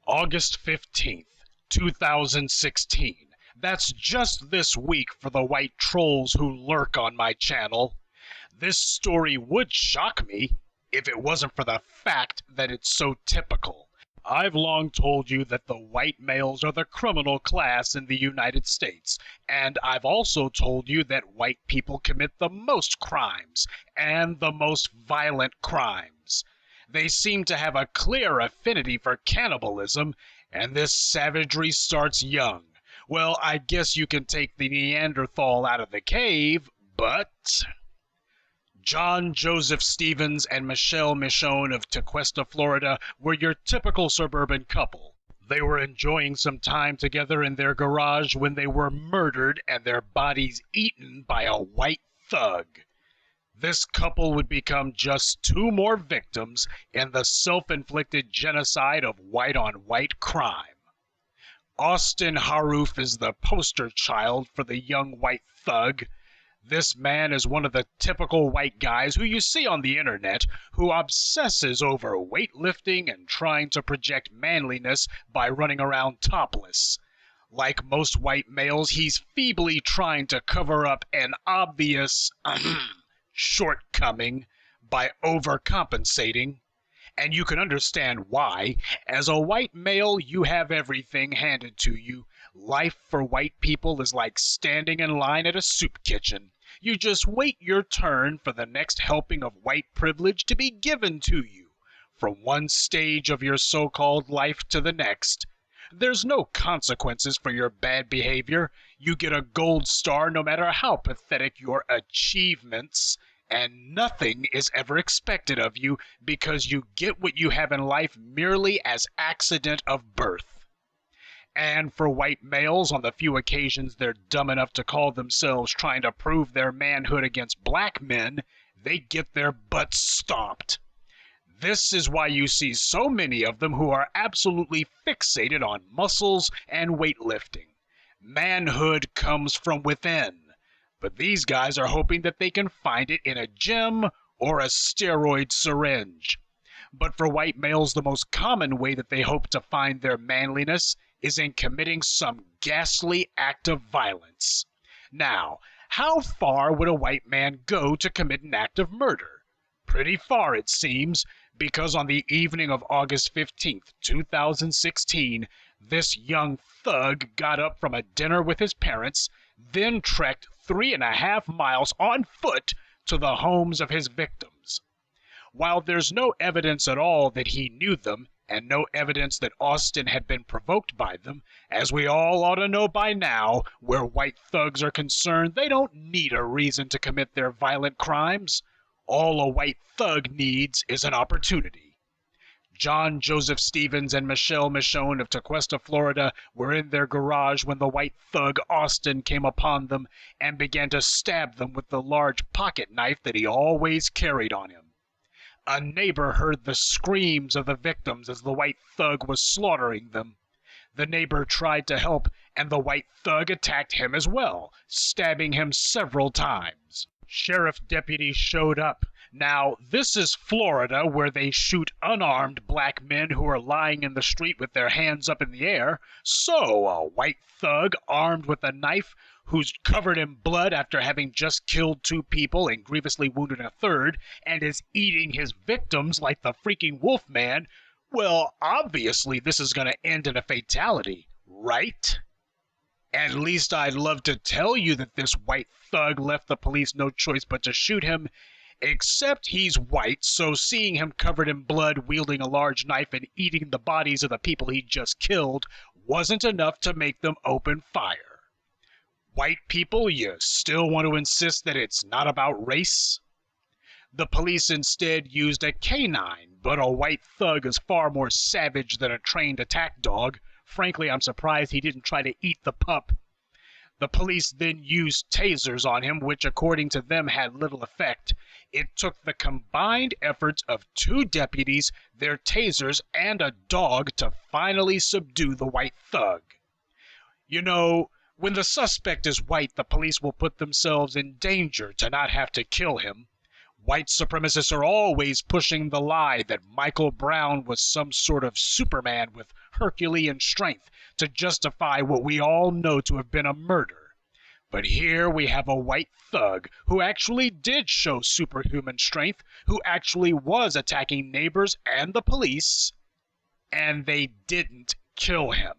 August 15th, 2016. That's just this week for the white trolls who lurk on my channel. This story would shock me if it wasn't for the fact that it's so typical. I've long told you that the white males are the criminal class in the United States, and I've also told you that white people commit the most crimes and the most violent crimes. They seem to have a clear affinity for cannibalism, and this savagery starts young. Well, I guess you can take the Neanderthal out of the cave, but... John Joseph Stevens and Michelle Michonne of Tequesta, Florida, were your typical suburban couple. They were enjoying some time together in their garage when they were murdered and their bodies eaten by a white thug. This couple would become just two more victims in the self-inflicted genocide of white-on-white crime. Austin Harrouff is the poster child for the young white thug. This man is one of the typical white guys who you see on the internet who obsesses over weightlifting and trying to project manliness by running around topless. Like most white males, he's feebly trying to cover up an obvious shortcoming by overcompensating. And you can understand why. As a white male, you have everything handed to you. Life for white people is like standing in line at a soup kitchen. You just wait your turn for the next helping of white privilege to be given to you, from one stage of your so-called life to the next. There's no consequences for your bad behavior. You get a gold star no matter how pathetic your achievements, and nothing is ever expected of you because you get what you have in life merely as accident of birth. And for white males, on the few occasions they're dumb enough to call themselves trying to prove their manhood against black men, they get their butts stomped. This is why you see so many of them who are absolutely fixated on muscles and weightlifting. Manhood comes from within, but these guys are hoping that they can find it in a gym or a steroid syringe. But for white males, the most common way that they hope to find their manliness is in committing some ghastly act of violence. Now, how far would a white man go to commit an act of murder? Pretty far, it seems, because on the evening of August 15th, 2016, this young thug got up from a dinner with his parents, then trekked 3.5 miles on foot to the homes of his victims. While there's no evidence at all that he knew them, and no evidence that Austin had been provoked by them, as we all ought to know by now, where white thugs are concerned, they don't need a reason to commit their violent crimes. All a white thug needs is an opportunity. John Joseph Stevens and Michelle Michonne of Tequesta, Florida, were in their garage when the white thug Austin came upon them and began to stab them with the large pocket knife that he always carried on him. A neighbor heard the screams of the victims as the white thug was slaughtering them. The neighbor tried to help, and the white thug attacked him as well, stabbing him several times. Sheriff deputies showed up. Now, this is Florida, where they shoot unarmed black men who are lying in the street with their hands up in the air. So, a white thug armed with a knife, who's covered in blood after having just killed 2 people and grievously wounded a third, and is eating his victims like the freaking wolf man, well, obviously this is going to end in a fatality, right? At least I'd love to tell you that this white thug left the police no choice but to shoot him, except he's white, so seeing him covered in blood, wielding a large knife, and eating the bodies of the people he just killed wasn't enough to make them open fire. White people, you still want to insist that it's not about race? The police instead used a canine, but a white thug is far more savage than a trained attack dog. Frankly, I'm surprised he didn't try to eat the pup. The police then used tasers on him, which according to them had little effect. It took the combined efforts of 2 deputies, their tasers, and a dog to finally subdue the white thug. You know, when the suspect is white, the police will put themselves in danger to not have to kill him. White supremacists are always pushing the lie that Michael Brown was some sort of Superman with Herculean strength to justify what we all know to have been a murder. But here we have a white thug who actually did show superhuman strength, who actually was attacking neighbors and the police, and they didn't kill him.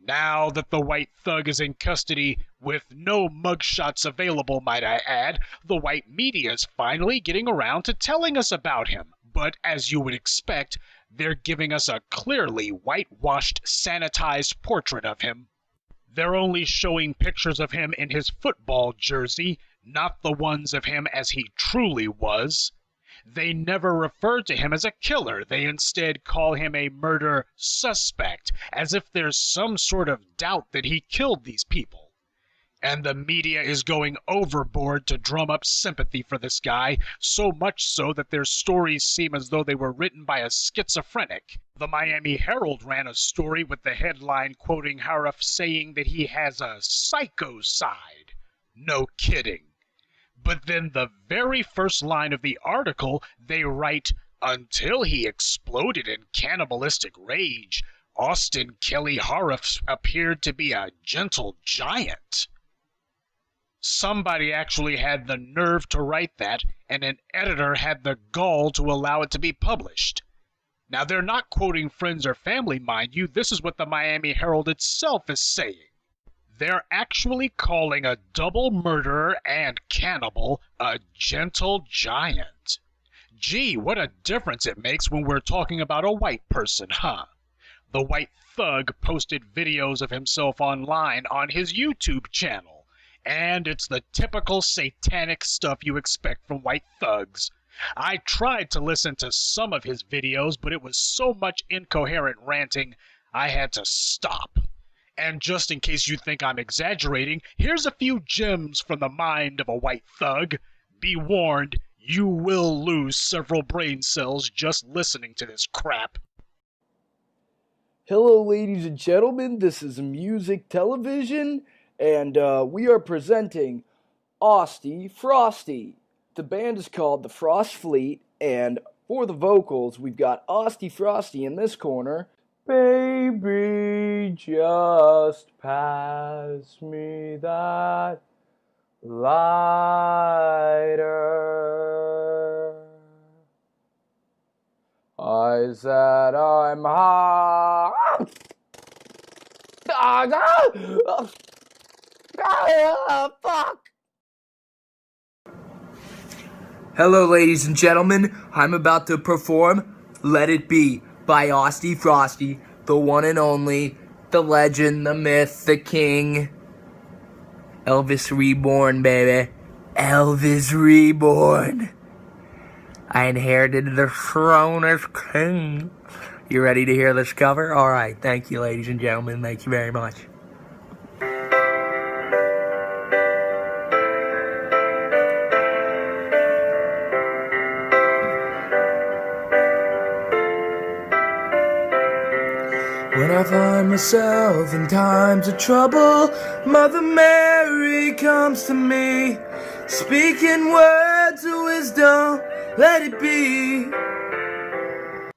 Now that the white thug is in custody, with no mugshots available, might I add, the white media is finally getting around to telling us about him. But as you would expect, they're giving us a clearly whitewashed, sanitized portrait of him. They're only showing pictures of him in his football jersey, not the ones of him as he truly was. They never refer to him as a killer. They instead call him a murder suspect, as if there's some sort of doubt that he killed these people. And the media is going overboard to drum up sympathy for this guy, so much so that their stories seem as though they were written by a schizophrenic. The Miami Herald ran a story with the headline quoting Harrouff saying that he has a psycho side. No kidding. But then the very first line of the article, they write, "Until he exploded in cannibalistic rage, Austin Kelly Harrouff appeared to be a gentle giant." Somebody actually had the nerve to write that, and an editor had the gall to allow it to be published. Now, they're not quoting friends or family, mind you. This is what the Miami Herald itself is saying. They're actually calling a double murderer and cannibal a gentle giant. Gee, what a difference it makes when we're talking about a white person, huh? The white thug posted videos of himself online on his YouTube channel, and it's the typical satanic stuff you expect from white thugs. I tried to listen to some of his videos, but it was so much incoherent ranting, I had to stop. And just in case you think I'm exaggerating, here's a few gems from the mind of a white thug. Be warned, you will lose several brain cells just listening to this crap. Hello, ladies and gentlemen, this is Music Television, and we are presenting Austy Frosty. The band is called the Frost Fleet, and for the vocals, we've got Austy Frosty in this corner. Baby, just pass me that lighter. I said I'm high. Fuck. Hello, ladies and gentlemen. I'm about to perform Let It Be by Austy Frosty, the one and only, the legend, the myth, the king. Elvis Reborn, baby. Elvis Reborn. I inherited the throne as king. You ready to hear this cover? Alright, thank you, ladies and gentlemen. Thank you very much. When I find myself in times of trouble, Mother Mary comes to me, speaking words of wisdom, let it be.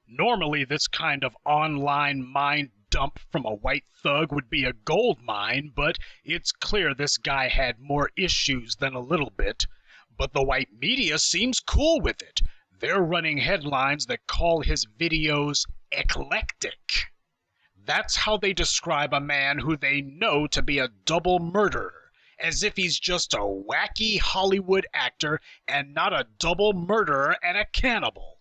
Normally, this kind of online mind dump from a white thug would be a gold mine, but it's clear this guy had more issues than a little bit. But the white media seems cool with it. They're running headlines that call his videos eclectic. That's how they describe a man who they know to be a double murderer, as if he's just a wacky Hollywood actor and not a double murderer and a cannibal.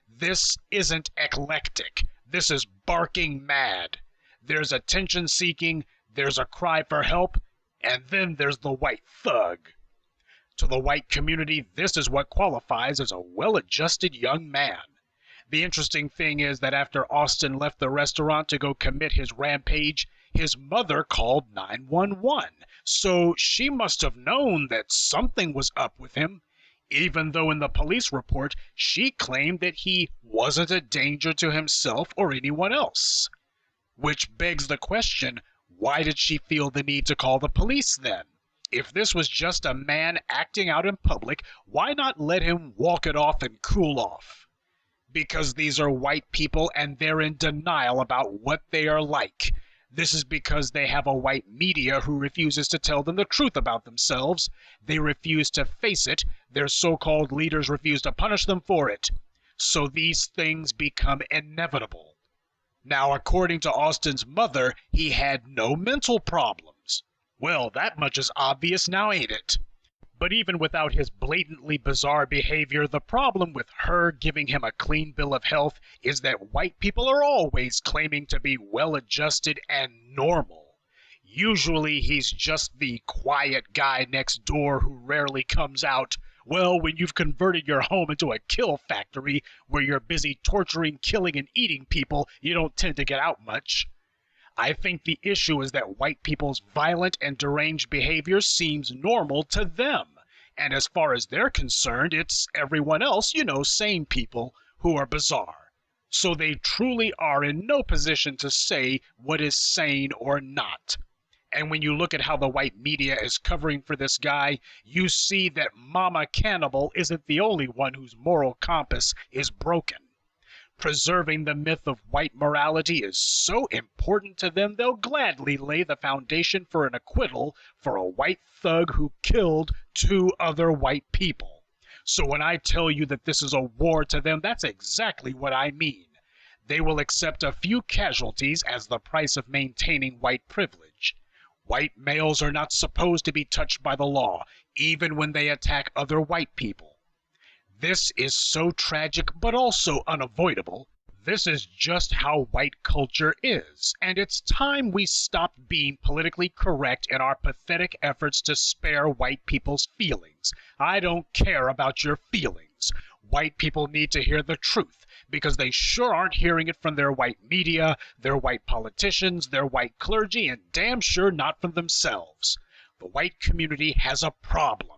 This isn't eclectic. This is barking mad. There's attention-seeking, there's a cry for help, and then there's the white thug. To the white community, this is what qualifies as a well-adjusted young man. The interesting thing is that after Austin left the restaurant to go commit his rampage, his mother called 911. So she must have known that something was up with him, even though in the police report she claimed that he wasn't a danger to himself or anyone else. Which begs the question, why did she feel the need to call the police then? If this was just a man acting out in public, why not let him walk it off and cool off? Because these are white people and they're in denial about what they are like. This is because they have a white media who refuses to tell them the truth about themselves. They refuse to face it. Their so-called leaders refuse to punish them for it. So these things become inevitable. Now, according to Austin's mother, he had no mental problems. Well, that much is obvious now, ain't it? But even without his blatantly bizarre behavior, the problem with her giving him a clean bill of health is that white people are always claiming to be well-adjusted and normal. Usually he's just the quiet guy next door who rarely comes out. Well, when you've converted your home into a kill factory where you're busy torturing, killing, and eating people, you don't tend to get out much. I think the issue is that white people's violent and deranged behavior seems normal to them. And as far as they're concerned, it's everyone else, sane people, who are bizarre. So they truly are in no position to say what is sane or not. And when you look at how the white media is covering for this guy, you see that Mama Cannibal isn't the only one whose moral compass is broken. Preserving the myth of white morality is so important to them, they'll gladly lay the foundation for an acquittal for a white thug who killed 2 other white people. So when I tell you that this is a war to them, that's exactly what I mean. They will accept a few casualties as the price of maintaining white privilege. White males are not supposed to be touched by the law, even when they attack other white people. This is so tragic, but also unavoidable. This is just how white culture is, and it's time we stopped being politically correct in our pathetic efforts to spare white people's feelings. I don't care about your feelings. White people need to hear the truth, because they sure aren't hearing it from their white media, their white politicians, their white clergy, and damn sure not from themselves. The white community has a problem.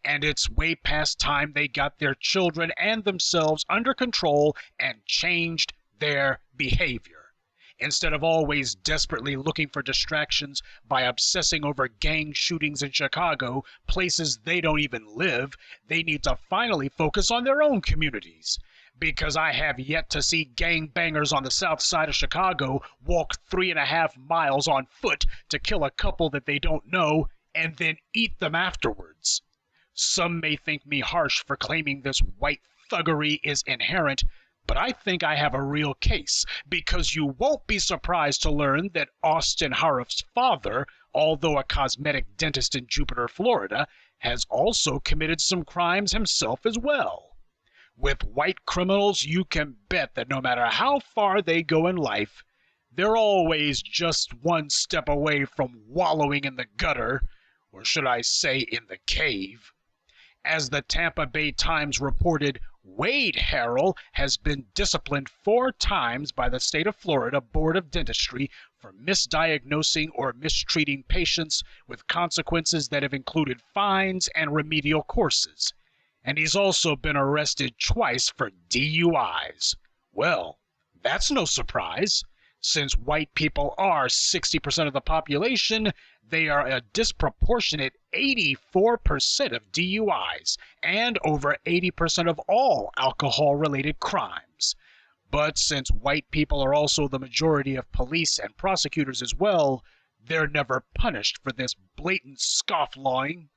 And it's way past time they got their children and themselves under control and changed their behavior. Instead of always desperately looking for distractions by obsessing over gang shootings in Chicago, places they don't even live, they need to finally focus on their own communities. Because I have yet to see gangbangers on the south side of Chicago walk 3.5 miles on foot to kill a couple that they don't know and then eat them afterwards. Some may think me harsh for claiming this white thuggery is inherent, but I think I have a real case, because you won't be surprised to learn that Austin Harrouff's father, although a cosmetic dentist in Jupiter, Florida, has also committed some crimes himself as well. With white criminals, you can bet that no matter how far they go in life, they're always just one step away from wallowing in the gutter, or should I say in the cave. As the Tampa Bay Times reported, Wade Harrell has been disciplined 4 times by the state of Florida Board of Dentistry for misdiagnosing or mistreating patients, with consequences that have included fines and remedial courses. And he's also been arrested twice for DUIs. Well, that's no surprise. Since white people are 60% of the population, they are a disproportionate 84% of DUIs and over 80% of all alcohol-related crimes. But since white people are also the majority of police and prosecutors as well, they're never punished for this blatant scofflawing.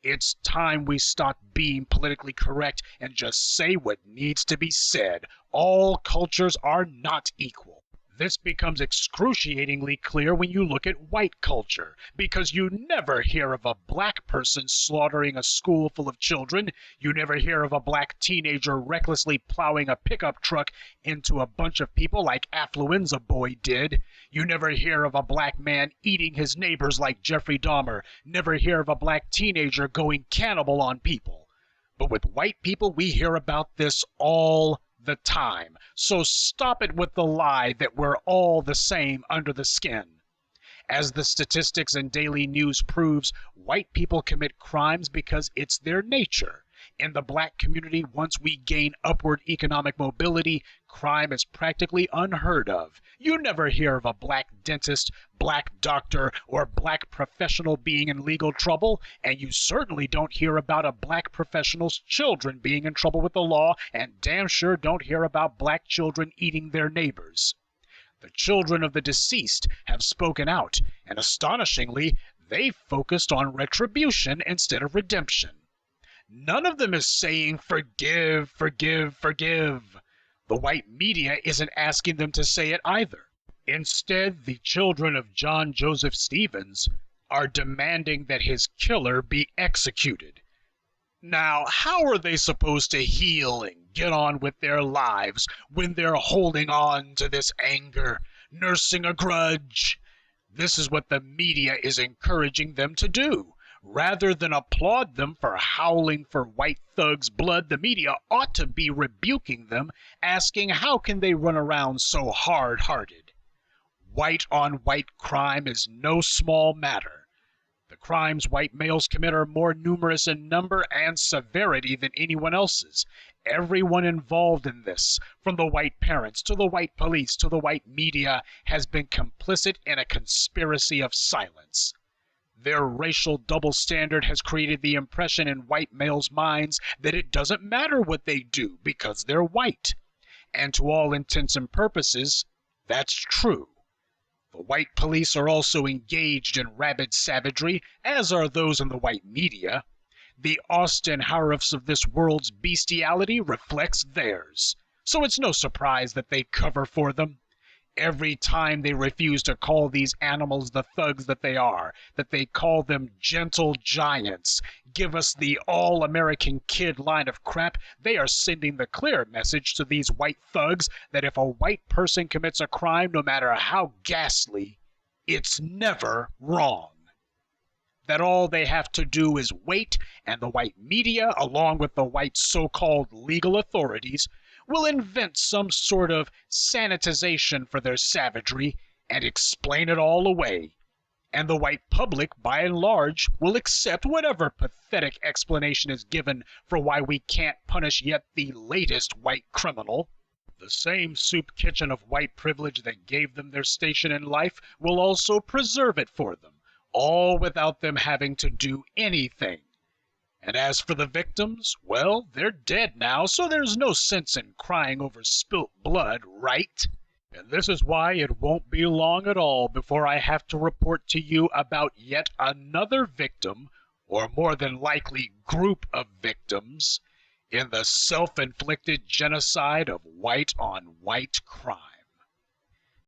It's time we stop being politically correct and just say what needs to be said. All cultures are not equal. This becomes excruciatingly clear when you look at white culture, because you never hear of a black person slaughtering a school full of children. You never hear of a black teenager recklessly plowing a pickup truck into a bunch of people like Affluenza Boy did. You never hear of a black man eating his neighbors like Jeffrey Dahmer. Never hear of a black teenager going cannibal on people. But with white people, we hear about this all the time. So stop it with the lie that we're all the same under the skin. As the statistics and daily news proves, white people commit crimes because it's their nature. In the black community, once we gain upward economic mobility, crime is practically unheard of. You never hear of a black dentist, black doctor, or black professional being in legal trouble, and you certainly don't hear about a black professional's children being in trouble with the law, and damn sure don't hear about black children eating their neighbors. The children of the deceased have spoken out, and astonishingly, they've focused on retribution instead of redemption. None of them is saying, forgive, forgive, forgive. The white media isn't asking them to say it either. Instead, the children of John Joseph Stevens are demanding that his killer be executed. Now, how are they supposed to heal and get on with their lives when they're holding on to this anger, nursing a grudge? This is what the media is encouraging them to do. Rather than applaud them for howling for white thugs' blood, the media ought to be rebuking them, asking how can they run around so hard-hearted. White-on-white crime is no small matter. The crimes white males commit are more numerous in number and severity than anyone else's. Everyone involved in this, from the white parents to the white police to the white media, has been complicit in a conspiracy of silence. Their racial double standard has created the impression in white males' minds that it doesn't matter what they do because they're white. And to all intents and purposes, that's true. The white police are also engaged in rabid savagery, as are those in the white media. The Austin Harrouffs of this world's bestiality reflects theirs. So it's no surprise that they cover for them. Every time they refuse to call these animals the thugs that they are, that they call them gentle giants, give us the all-American kid line of crap, they are sending the clear message to these white thugs that if a white person commits a crime, no matter how ghastly, it's never wrong. That all they have to do is wait, and the white media, along with the white so-called legal authorities, will invent some sort of sanitization for their savagery and explain it all away. And the white public, by and large, will accept whatever pathetic explanation is given for why we can't punish yet the latest white criminal. The same soup kitchen of white privilege that gave them their station in life will also preserve it for them, all without them having to do anything. And as for the victims, well, they're dead now, so there's no sense in crying over spilt blood, right? And this is why it won't be long at all before I have to report to you about yet another victim, or more than likely group of victims, in the self-inflicted genocide of white-on-white crime.